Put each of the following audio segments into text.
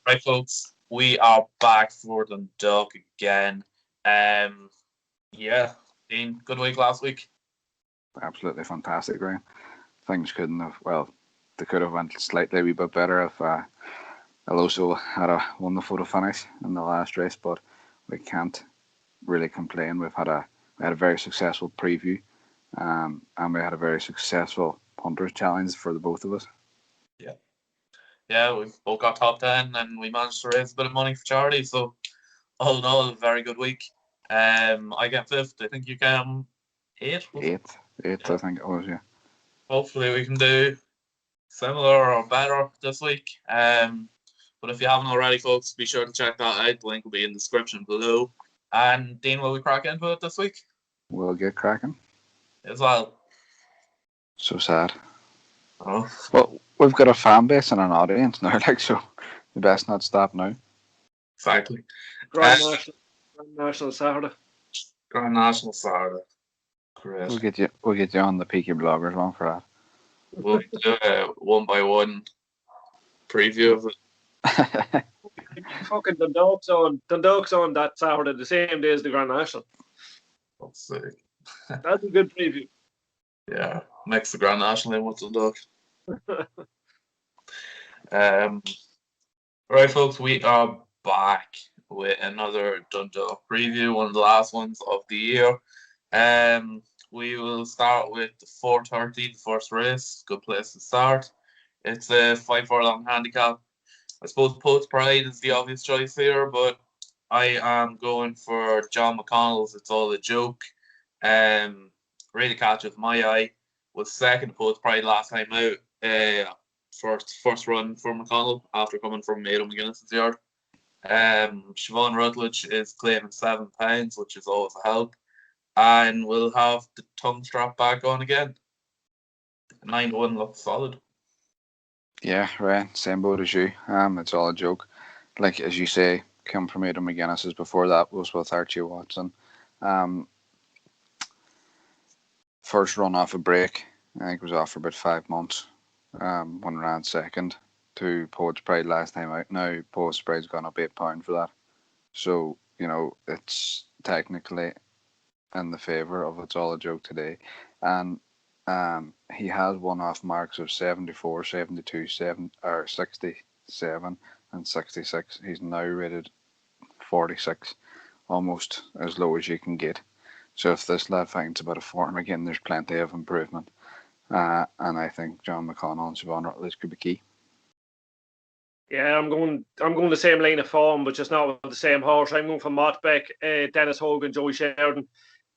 Right, folks, we are back for Dundalk again. Yeah, Dean, good week last week. Absolutely fantastic, Ryan. Things couldn't have, well, they could have went slightly a wee bit better if Alonso had a wonderful finish in the last race, but we can't really complain. We had a very successful preview, and we had a very successful punters challenge for the both of us. Yeah, we've both got top 10 and we managed to raise a bit of money for charity. So, all in all, a very good week. I get fifth. I think you can eighth. Eighth, Yeah. I think it was, yeah. Hopefully, we can do similar or better this week. But if you haven't already, folks, be sure to check that out. The link will be in the description below. And Dean, will we crack into it this week? We'll get cracking. As well. So sad. Oh. Well, we've got a fan base and an audience now, so we best not stop now. Exactly. Grand National Saturday. Grand National Saturday. Great. We'll get you on the Peaky Bloggers one for that. We'll do a 1-by-1 preview of it. Fucking Dundalk's on that Saturday, the same day as the Grand National. That's sick. That's a good preview. Yeah, mix the Grand National in with Dundalk. Right, folks, we are back with another Dundalk preview, one of the last ones of the year. We will start with the 4:30, the first race. Good place to start. It's a 5 furlong handicap. I suppose Poet's Pride is the obvious choice here, but I am going for John McConnell's It's All a Joke. Really catches my eye. Was second to Poet's Pride last time out. First run for McConnell after coming from Aidan McGuinness's yard. Siobhan Rutledge is claiming £7, which is always a help. And we'll have the tongue strap back on again. 9-1 looks solid. Yeah, right. Same boat as you. It's all a joke. Like, as you say, come from Aidan McGuinness's. Before that was with Archie Watson. First run off a break. I think it was off for about 5 months. One ran second to Poet's Pride last time out. Now Poet's Pride's gone up £8 for that. So, it's technically in the favour of It's All a Joke today. And he has won off marks of 74, 72, 67 and 66. He's now rated 46, almost as low as you can get. So if this lad finds a bit of form again, there's plenty of improvement. And I think John McConnell and Siobhan Rutledge could be key. Yeah, I'm going the same lane of form, but just not with the same horse. I'm going for Mottbeck, Dennis Hogan, Joey Sheridan.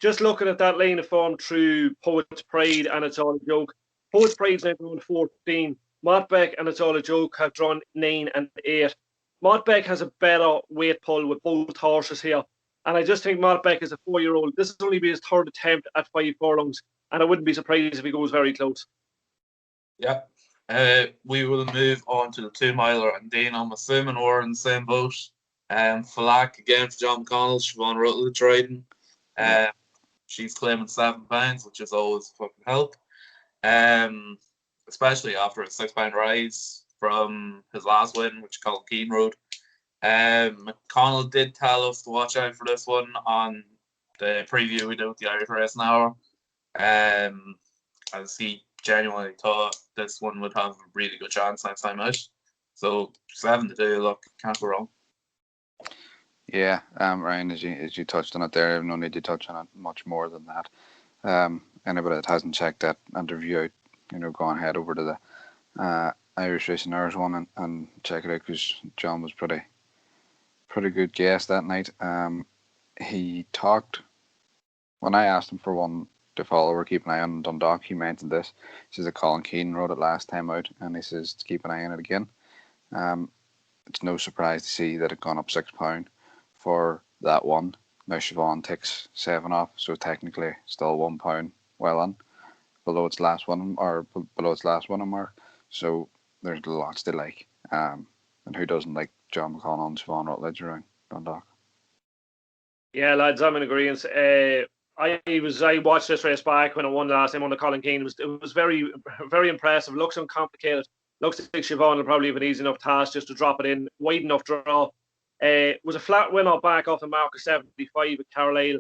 Just looking at that lane of form through Poet's Pride and It's All a Joke. Poet's Pride's now drawn 14. Mottbeck and It's All a Joke have drawn 9 and 8. Mottbeck has a better weight pull with both horses here. And I just think Mottbeck is a 4-year-old. This will only be his third attempt at 5 furlongs. And I wouldn't be surprised if he goes very close. Yeah. We will move on to the 2-miler. And Dean, I'm assuming we're in the same boat. Flack again for John McConnell. Siobhan Rutledge riding. She's claiming £7, which is always a fucking help. Especially after a £6 rise from his last win, which Colin Keane rode. McConnell did tell us to watch out for this one on the preview we did with the Irish Race Hour. As he genuinely thought this one would have a really good chance next time out. So 7-2, look, can't go wrong. Yeah, Ryan, as you touched on it there, I have no need to touch on it much more than that. Anybody that hasn't checked that interview out, go on head over to the Irish Racing Hours one and check it out, because John was pretty good guest that night. He talked, when I asked him for one to follow or keep an eye on Dundalk, he mentioned this. He says that Colin Keane rode it last time out, and he says to keep an eye on it again. It's no surprise to see that it gone up £6 for that one. Now Siobhan takes 7 off, so technically still £1 well on below its last one mark. So there's lots to like. And who doesn't like John McConnell and Siobhan Rutledge around Dundalk? Yeah, lads, I'm in agreement. I watched this race back when I won last time under Colin Keane. It was very, very impressive. Looks uncomplicated. Looks like Siobhan will probably have an easy enough task just to drop it in, wide enough draw. Was a flat win off back off the mark of 75 with Carlisle.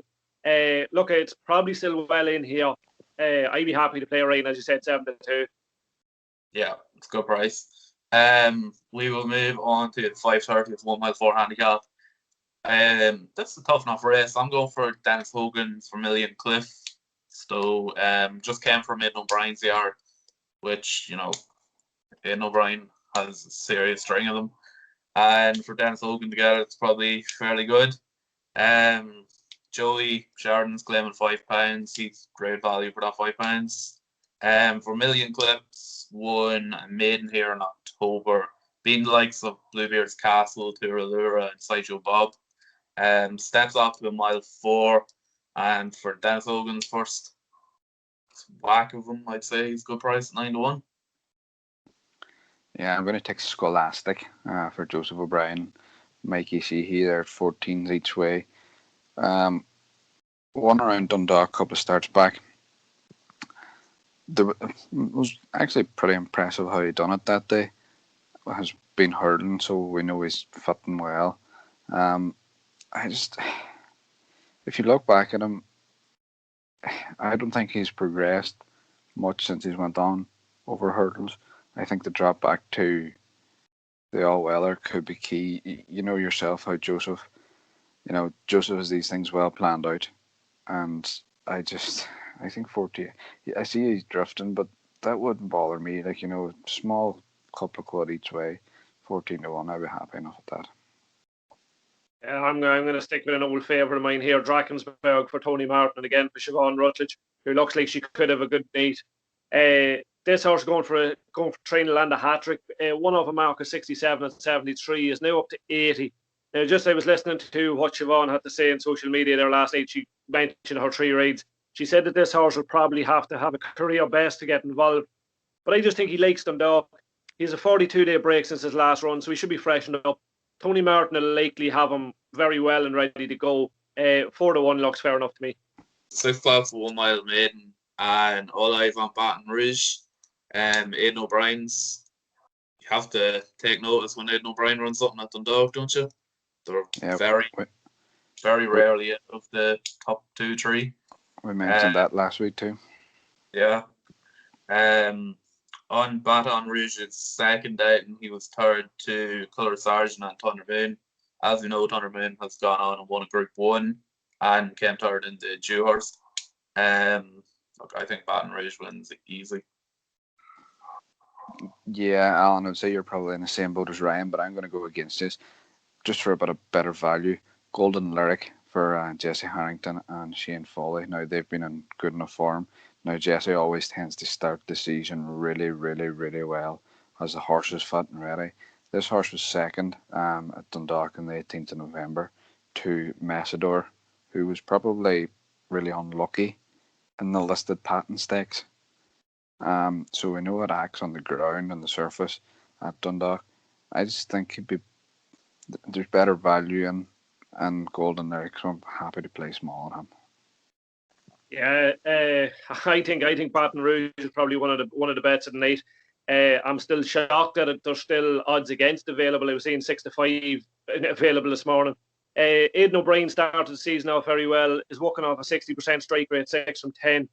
Look, it's probably still well in here. I'd be happy to play Ryan, as you said, 7-2. Yeah, it's a good price. We will move on to the 5:30 of 1 mile 4 handicap. That's a tough enough race. I'm going for Dennis Hogan's Vermilion Cliff. So just came from Aidan O'Brien's yard, which, Aidan O'Brien has a serious string of them. And for Dennis Hogan to get it, it's probably fairly good. Joey Sheridan's claiming £5. He's great value for that £5. Vermilion Clips won a maiden here in October, being the likes of Bluebeard's Castle, Turalura, and Sideshow Bob. Steps up to a mile 4, and for Dennis Hogan's first whack of them, I'd say he's a good price at 9-1. Yeah, I'm going to take Scholastic for Joseph O'Brien, Mikey Sheehy there at 14s each way. One around Dundalk, a couple of starts back. It was actually pretty impressive how he done it that day. Has been hurling, so we know he's fitting well. If you look back at him, I don't think he's progressed much since he's went on over hurdles. I think the drop back to the all-weather could be key. You know yourself how Joseph has these things well planned out, and I think 40. I see he's drifting, but that wouldn't bother me. Small couple of quid each way, 14-1. I'd be happy enough with that. Yeah, I'm going to stick with an old favourite of mine here, Drakensberg for Tony Martin, and again for Siobhan Rutledge, who looks like she could have a good night. This horse going for trying to land a hat trick. One off a mark of 67 and 73 is now up to 80. Now, I was listening to what Siobhan had to say on social media there last night. She mentioned her 3 rides. She said that this horse will probably have to have a career best to get involved. But I just think he likes Dundalk. He has a 42-day break since his last run, so he should be freshened up. Tony Martin will likely have him very well and ready to go. 4-1 looks fair enough to me. 6 class 1 mile maiden, and all eyes on Baton Rouge. Aidan O'Brien's. You have to take notice when Aidan O'Brien runs something at Dundalk, don't you? They're very rarely out of the top 2-3. We mentioned that last week too. Yeah. On Baton Rouge's second out, and he was third to Colour Sergeant and Thunder Moon. As we know, Thunder Moon has gone on and won a Group 1 and came third in the Dewhurst. Look, I think Baton Rouge wins easily. Yeah, Alan, I'd say you're probably in the same boat as Ryan, but I'm going to go against this just for a bit of better value. Golden Lyric for Jesse Harrington and Shane Foley. Now, they've been in good enough form. Now, Jesse always tends to start the season really, really, really well as the horse is fit and ready. This horse was second at Dundalk on the 18th of November to Messidor, who was probably really unlucky in the listed patent stakes. So we know it acts on the ground and the surface at Dundalk. I just think there's better value in Golden Lyric, so I'm happy to play small on him. Yeah, I think Baton Rouge is probably one of the bets of the night. I'm still shocked that there's still odds against available. I was seeing 6-5 available this morning. Aidan O'Brien started the season off very well. Is working off a 60% strike rate, 6 from 10.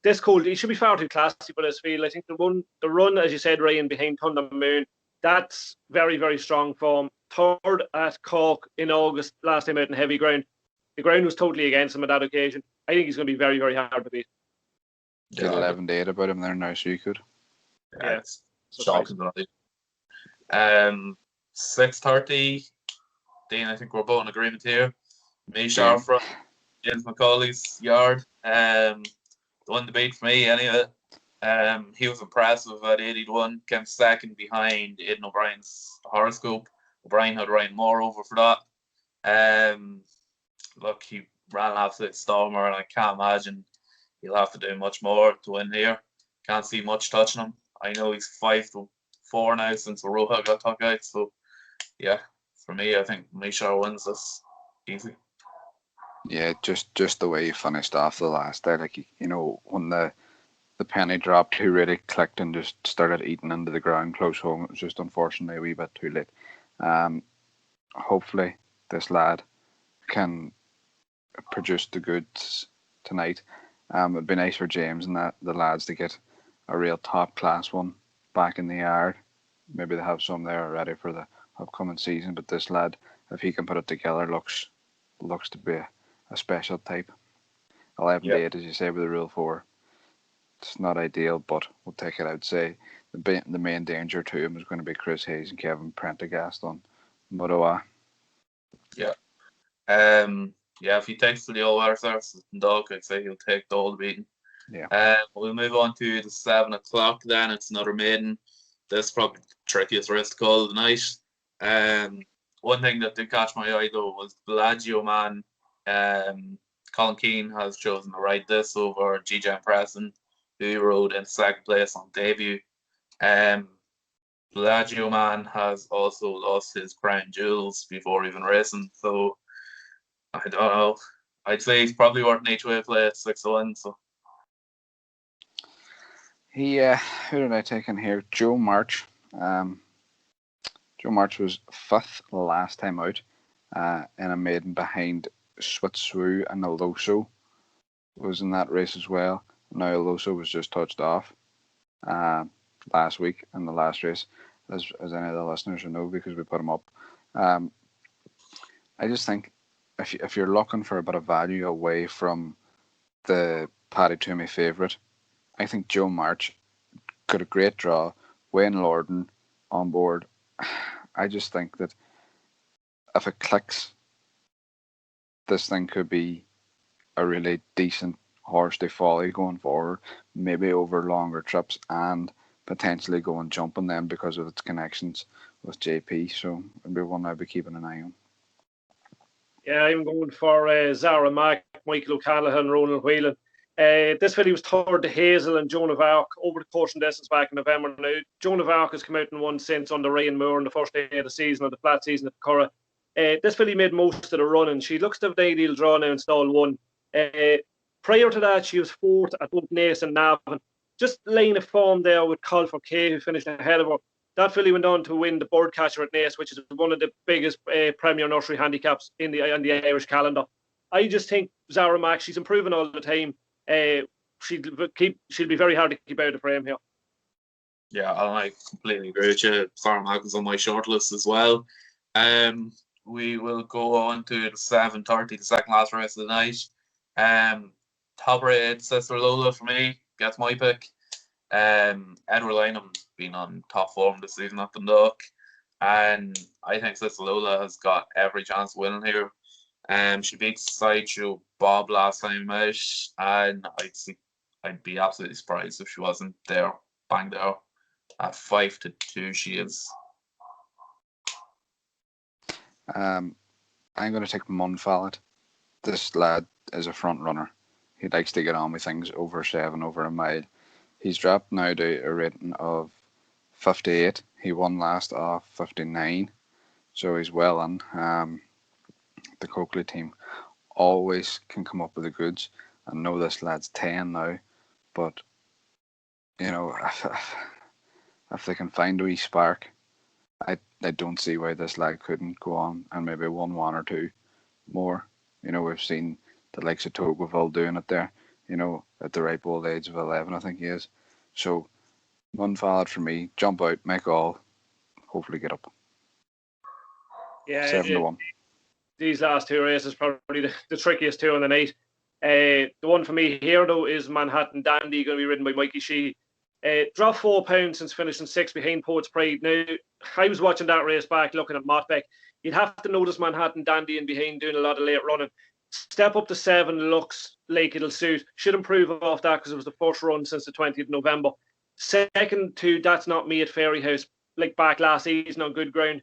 This cold, he should be far too classy for this field. I think the run, as you said, Ryan, behind Thunder Moon, that's very, very strong form. Third at Cork in August, last time out in heavy ground. The ground was totally against him on that occasion. I think he's going to be very, very hard to beat. Get 11 to 8 about him there now, so you could. Yeah, it's shocking. 6:30. Dean, I think we're both in agreement here. Mishar from James Macaulay's yard. The one debate for me, anyway. He was impressive at 81, came second behind Aidan O'Brien's horoscope. O'Brien had Ryan Moore over for that. Look, he ran an absolute stormer, and I can't imagine he'll have to do much more to win here. Can't see much touching him. I know he's 5-4 now since Aroha got took out, so yeah, for me, I think Mishar wins this easy. Yeah, just the way he finished off the last day, when the the penny dropped, he really clicked and just started eating into the ground close home. It was just unfortunately a wee bit too late. Hopefully this lad can produce the goods tonight. It'd be nice for James and the lads to get a real top class one back in the yard. Maybe they have some there already for the upcoming season, but this lad, if he can put it together, looks to be a special type. 11-8, as you say, with the rule 4. It's not ideal, but we'll take it. I'd say the main danger to him is going to be Chris Hayes and Kevin Prendergast on Modoa. Yeah. If he takes to the old water services in Dundalk, I'd say he'll take the old beating. Yeah. We'll move on to the 7 o'clock then. It's another maiden. This is probably the trickiest race to call of the night. One thing that did catch my eye though was Bellagio Man. Colin Keane has chosen to ride this over GJ Preston, who rode in second place on debut. Bellagio Man has also lost his crown jewels before even racing, so I don't know. I'd say he's probably worth an each way play at 6-1. So Who did I take in here? Joe March. Joe March was 5th last time out, in a maiden behind Switsu and Aloso was in that race as well. Now Aloso was just touched off last week in the last race, as any of the listeners will know because we put him up. I just think if you're looking for a bit of value away from the Paddy Toomey favourite, I think Joe March got a great draw. Wayne Lorden on board. I just think that if it clicks, this thing could be a really decent horse to follow going forward, maybe over longer trips and potentially go and jump on them because of its connections with JP. So it'll be one I'll be keeping an eye on. Yeah, I'm going for Zara Mack, Michael O'Callaghan, Ronald Whelan. This filly was third to Hazel and Joan of Arc over the caution distance back in November. Now, Joan of Arc has come out and won since under Ryan Moore on the first day of the season, or the flat season at Curragh. This filly made most of the run, and she looks to have an ideal draw now in stall 1. Prior to that, she was 4th at both Naas and Navan. Just laying a form there with Colfer Kay, who finished ahead of her. That filly went on to win the Birdcatcher at Naas, which is one of the biggest Premier Nursery handicaps in the Irish calendar. I just think Zara Mack, she's improving all the time. She'll be very hard to keep out of frame here. Yeah, I completely agree with you. Zara Mack was on my shortlist as well. We will go on to the 7:30, the second last race of the night. Top rated Sister Lola for me, gets my pick. Edward Lynham's been on top form this season at Dundalk, and I think Sister Lola has got every chance of winning here. She beat Sideshow Bob last time out, and I'd be absolutely surprised if she wasn't there, bang there. At 5-2, she is. I'm going to take Munfallet. This lad is a front runner. He likes to get on with things over 7, over a mile. He's dropped now to a rating of 58. He won last off 59, so he's well on. The Coakley team always can come up with the goods. I know this lad's 10 now, but you know, if they can find a wee spark, I don't see why this lad couldn't go on and maybe won 1 or 2 more. You know, we've seen the likes of Tocqueville doing it there, you know, at the ripe old age of 11, I think he is. So, Munfallet for me, jump out, make all, hopefully get up. Yeah, 7-1. These last 2 races probably the trickiest 2 on the night. The one for me here, though, is Manhattan Dandy, going to be ridden by Mikey Sheehy. Dropped 4 pounds since finishing 6th behind Poets Pride. Now, I was watching that race back, looking at Mottbeck. You'd have to notice Manhattan Dandy in behind doing a lot of late running. Step up to 7 looks like it'll suit. Should improve off that because it was the first run since the 20th of November. Second to That's Not Me at Fairyhouse, like back last season on good ground.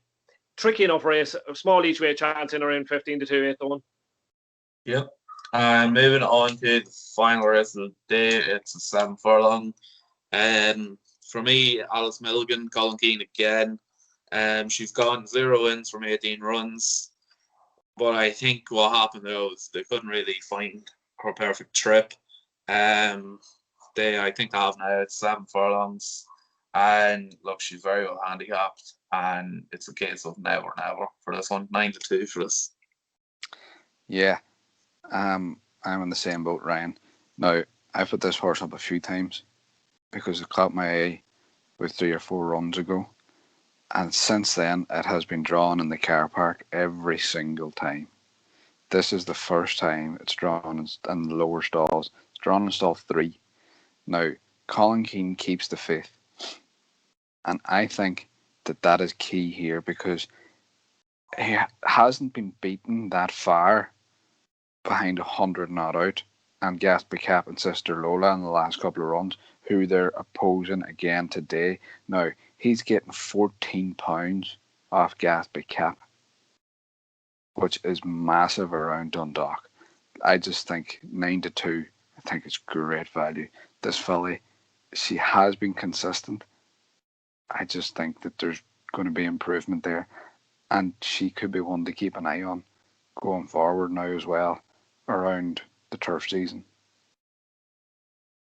Tricky enough race, a small each way chance in around 15-2, 8-1. Yep. Moving on to the final race of the day, it's a 7 furlong. For me, Alice Milligan, Colin Keane again. She's gone 0 wins from 18 runs. But I think what happened though is they couldn't really find her perfect trip. I think they have now 7 furlongs. And look, she's very well handicapped, and it's a case of never for this one. 9-2 for this. Yeah, I'm in the same boat, Ryan. Now, I've put this horse up a few times because it caught my eye with 3 or 4 runs ago. And since then, it has been drawn in the car park every single time. This is the first time it's drawn in the lower stalls. It's drawn in stall 3. Now, Colin Keane keeps the faith. And I think that is key here because he hasn't been beaten that far behind 100 not out. And Gatsby Cap and Sister Lola in the last couple of runs, who they're opposing again today. Now, he's getting £14 off Gatsby Cap, which is massive around Dundalk. I just think 9-2, I think it's great value. This filly, she has been consistent. I just think that there's going to be improvement there, and she could be one to keep an eye on going forward now as well around the turf season.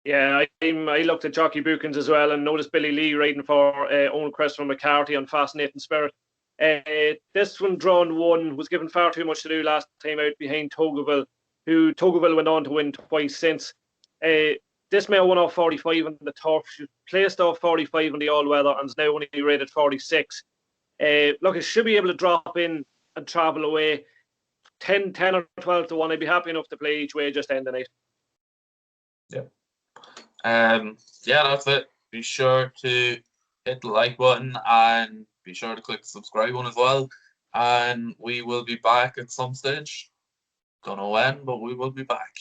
Yeah, I looked at Jockey Bookings as well and noticed Billy Lee riding for Owen Cresswell McCarthy on Fascinating Spirit. This one, drawn 1, was given far too much to do last time out behind Togeville, who Togeville went on to win twice since. This mare won off 45 on the turf. She placed off 45 on the all-weather and is now only rated 46. Look, it should be able to drop in and travel away. 10 or 12 to 1. I'd be happy enough to play each way just end the night. Yeah. Yeah, that's it. Be sure to hit the like button and be sure to click the subscribe one as well. And we will be back at some stage. Don't know when, but we will be back.